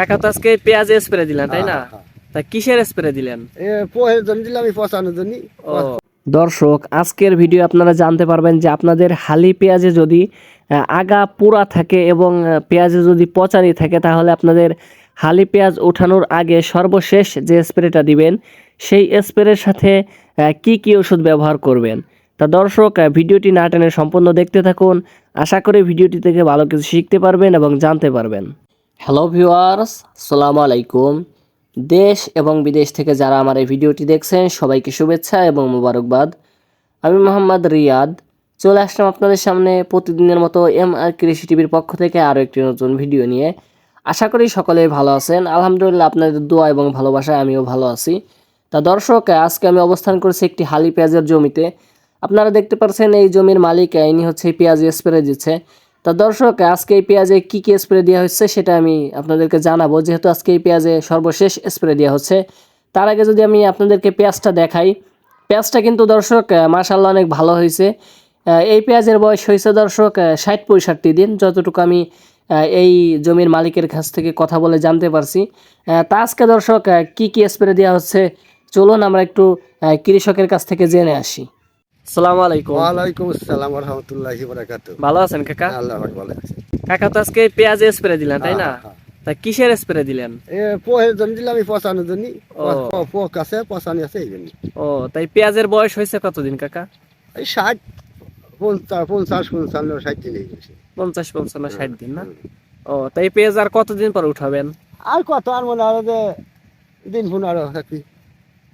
কাকা তো আজকে পেঁয়াজে স্প্রে দিলেন তাই না? তা কিসের স্প্রে দিলেন? পোহের জন্য দিলাম, আমি পচানোর জন্য। দর্শক, আজকের ভিডিও আপনারা জানতে পারবেন যে আপনাদের হালি পেঁয়াজে যদি আগা পোড়া থাকে এবং পেঁয়াজে যদি পচানি থাকে, তাহলে আপনাদের হালি পেঁয়াজ ওঠানোর আগে সর্বশেষ যে স্প্রেটা দিবেন সেই স্প্রের সাথে কি কি ওষুধ ব্যবহার করবেন। তা দর্শক, ভিডিওটি না টেনে সম্পূর্ণ দেখতে থাকুন। আশা করি ভিডিওটি থেকে ভালো কিছু শিখতে পারবেন এবং জানতে পারবেন। হ্যালো ভিউয়ার্স, আসসালামু আলাইকুম। দেশ এবং বিদেশ থেকে যারা আমার এই ভিডিওটি দেখছেন সবাইকে শুভেচ্ছা এবং মোবারকবাদ। আমি মোহাম্মদ রিয়াদ চলে আসলাম আপনাদের সামনে প্রতিদিনের মতো MR কৃষি টিভির পক্ষ থেকে আরও একটি নতুন ভিডিও নিয়ে। আশা করি সকলেই ভালো আছেন। আলহামদুলিল্লাহ, আপনাদের দোয়া এবং ভালোবাসায় আমিও ভালো আছি। তা দর্শক, আজকে আমি অবস্থান করছি একটি হালি পেঁয়াজের জমিতে। আপনারা দেখতে পাচ্ছেন এই জমির মালিক ইনি হচ্ছে পেঁয়াজ স্প্রে দিচ্ছে। তা দর্শক, আজকে এই পেঁয়াজে কী কী স্প্রে দেওয়া হচ্ছে সেটা আমি আপনাদেরকে জানাবো, যেহেতু আজকে এই পেঁয়াজে সর্বশেষ স্প্রে দেওয়া হচ্ছে। তার আগে যদি আমি আপনাদেরকে পেঁয়াজটা দেখাই, পেঁয়াজটা কিন্তু দর্শক মাশাআল্লাহ অনেক ভালো হয়েছে। এই পেঁয়াজের বয়স হয়েছে দর্শক 60-65 দিন, যতটুকু আমি এই জমির মালিকের কাছ থেকে কথা বলে জানতে পারছি। তা আজকে দর্শক কী কী স্প্রে দেওয়া হচ্ছে চলুন আমরা একটু কৃষকের কাছ থেকে জেনে আসি। আসসালামু আলাইকুম। ওয়ালাইকুম আসসালাম ওয়া রাহমাতুল্লাহি ওয়া বারাকাতুহু। ভালো আছেন কাকা? আল্লাহ পাক ভালো আছে। কাকা তো আজকে পেঁয়াজে স্প্রে দিলেন তাই না? তা কিসের স্প্রে দিলেন? পোহের জন্য দিলাম, আমি পচানোর জন্য। পোক আছে, পচানি আছে, এই জন্য। ও, তাই পেঁয়াজের বয়স হয়েছে কতদিন কাকা? এই 60, 50, 55, 60 দিন হয়েছে। 50-55-60 দিন না? ও, তাই পেঁয়াজ আর কতদিন পর উঠাবেন? আর কত, আর মনে হয় যে দিন 15 থাকি।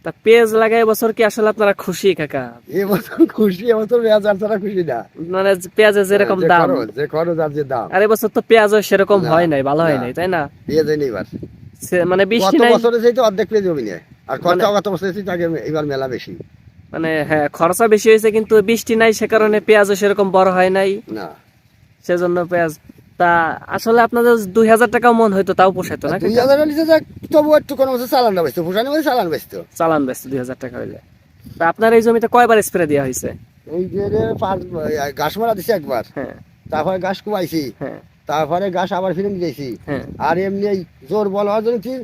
তা পেঁয়াজ লাগাই বছর কি আসলে আপনারা খুশি কাকা? এবছর খুশি, এবছর বেজার ছাড়া খুশি না। মানে পেঁয়াজের যেরকম দাম, যে খরচ আর যে দাম। আর এবছর তো পেঁয়াজও সেরকম হয় নাই, ভালো হয় নাই তাই না? পেঁয়াজ নেই এবার, মানে বৃষ্টি গত নাই, বছরে সেই তো অর্ধেক পেয়ে জমি নেই। আর খরচা গত বছরে সেই আগে, এবার মেলা বেশি। মানে হ্যাঁ, খরচা বেশি হয়েছে কিন্তু বৃষ্টি নাই, সে কারণে পেঁয়াজও সেরকম বড় হয় নাই, না সেজন্য পেঁয়াজ। তা আসলে আপনাদের 2000 টাকা মন হয়তো তাও পোষাইতো না? 2000 নিচে যাক, তবু একটু কোনো বছর চালানটা বেচতো, ফুসানি মানে চালান বেচতো। চালান বেচতো 2000 টাকা হইলে। তা আপনার এই জমিতে কয়বার স্প্রে দেওয়া হয়েছে? এই যে রে ঘাস মারা দিছি একবার, হ্যাঁ তারপরে ঘাস কুবাইছি, হ্যাঁ তারপরে ঘাস আবার ফিরে দিয়েছি। হ্যাঁ। আর এমনি এই জোর বল হওয়ার জন্য কি,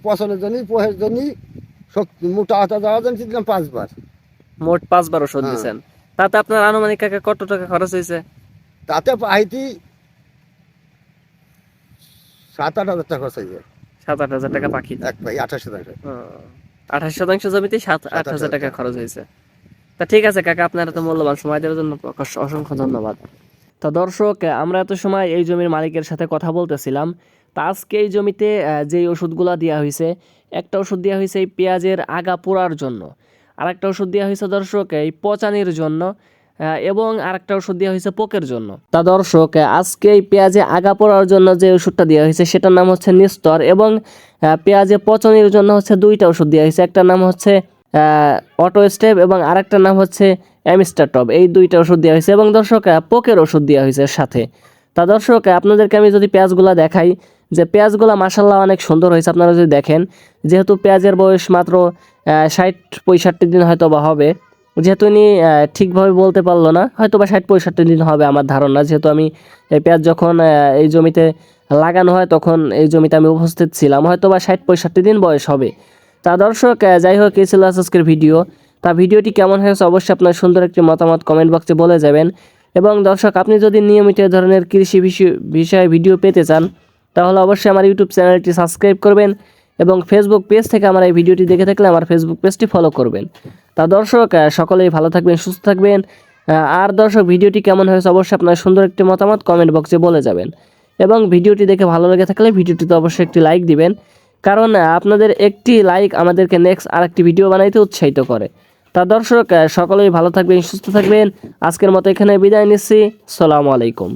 পছন্দের জন্য, পোহের জন্য, শক্তি মোটা হাতা দেওয়ার জন্য দিলাম 5 বার। মোট 5 বার ওষুধ দিয়েছেন। তাতে আপনার আনুমানিক কাকা কত টাকা খরচ হয়েছে? তাতে পাইতি 7-8 হাজার টাকা খরচ হয়েছে। 7-8 হাজার টাকা পাখি। এক ভাই 28%। 28% জমিতে 7-8 হাজার টাকা খরচ হয়েছে। তা ঠিক আছে কাকা, আপনার এত মূল্যবান সময় দেওয়ার জন্য অসংখ্য ধন্যবাদ। তা দর্শক, আমরা এত সময় এই জমির মালিকের সাথে কথা বলতেছিলাম। তা আজকে এই জমিতে যেই ওষুধগুলো দেওয়া হয়েছে, একটা ওষুধ দেওয়া হয়েছে এই পেঁয়াজের আগা পোড়ার জন্য, আরেকটা ওষুধ দেওয়া হয়েছে দর্শক এই পচানির জন্য, এবং আরেকটা ওষুধ দেওয়া হয়েছে পোকের জন্য। তা দর্শক, আজকে এই পেঁয়াজে আগা পোড়ার জন্য যে ওষুধটা দেওয়া হয়েছে সেটার নাম হচ্ছে নিস্তর, এবং পেঁয়াজে পচনির জন্য হচ্ছে 2টা ওষুধ দেওয়া হয়েছে। একটা নাম হচ্ছে অটো স্টেপ এবং আরেকটা নাম হচ্ছে অ্যামিস্টারটপ। এই 2টা ওষুধ দেওয়া হয়েছে, এবং দর্শক পোকের ওষুধ দেওয়া হয়েছে সাথে। তা দর্শক, আপনাদেরকে আমি যদি পেঁয়াজগুলো দেখাই, যে পেঁয়াজগুলো মাশাআল্লাহ অনেক সুন্দর হয়েছে। আপনারা যদি দেখেন, যেহেতু পেঁয়াজের বয়স মাত্র 60-65 দিন হয়তো বা হবে, যেহেতু উনি ঠিকভাবে বলতে পারলো না, হয়তো বা 60-65 দিন হবে আমার ধারণা, যেহেতু আমি এই পেঁয়াজ যখন এই জমিতে লাগানো হয় তখন এই জমিতে আমি উপস্থিত ছিলাম, হয়তো বা 60-65 দিন বয়স হবে। তা দর্শক, যাই হোক, এই ছিল আজকের ভিডিও। তা ভিডিওটি কেমন হয়েছে অবশ্যই আপনার সুন্দর একটি মতামত কমেন্ট বক্সে বলে যাবেন। এবং দর্শক, আপনি যদি নিয়মিত এ ধরনের কৃষি বিষয়ে ভিডিও পেতে চান, তাহলে অবশ্যই আমার ইউটিউব চ্যানেলটি সাবস্ক্রাইব করবেন, এবং ফেসবুক পেজ থেকে আমার এই ভিডিওটি দেখে থাকলে আমার ফেসবুক পেজটি ফলো করবেন। তা দর্শক, সকলেই ভালো থাকবেন, সুস্থ থাকবেন। আর দর্শক, ভিডিওটি কেমন হয়েছে অবশ্যই আপনার সুন্দর একটি মতামত কমেন্ট বক্সে বলে যাবেন। এবং ভিডিওটি দেখে ভালো লেগে থাকলে ভিডিওটিতে অবশ্যই একটি লাইক দিবেন, কারণ আপনাদের একটি লাইক আমাদেরকে নেক্সট আরেকটি ভিডিও বানাইতে উৎসাহিত করে। তা দর্শক, সকলেই ভালো থাকবেন, সুস্থ থাকবেন। আজকের মতো এখানে বিদায় নিচ্ছি। আসসালামু আলাইকুম।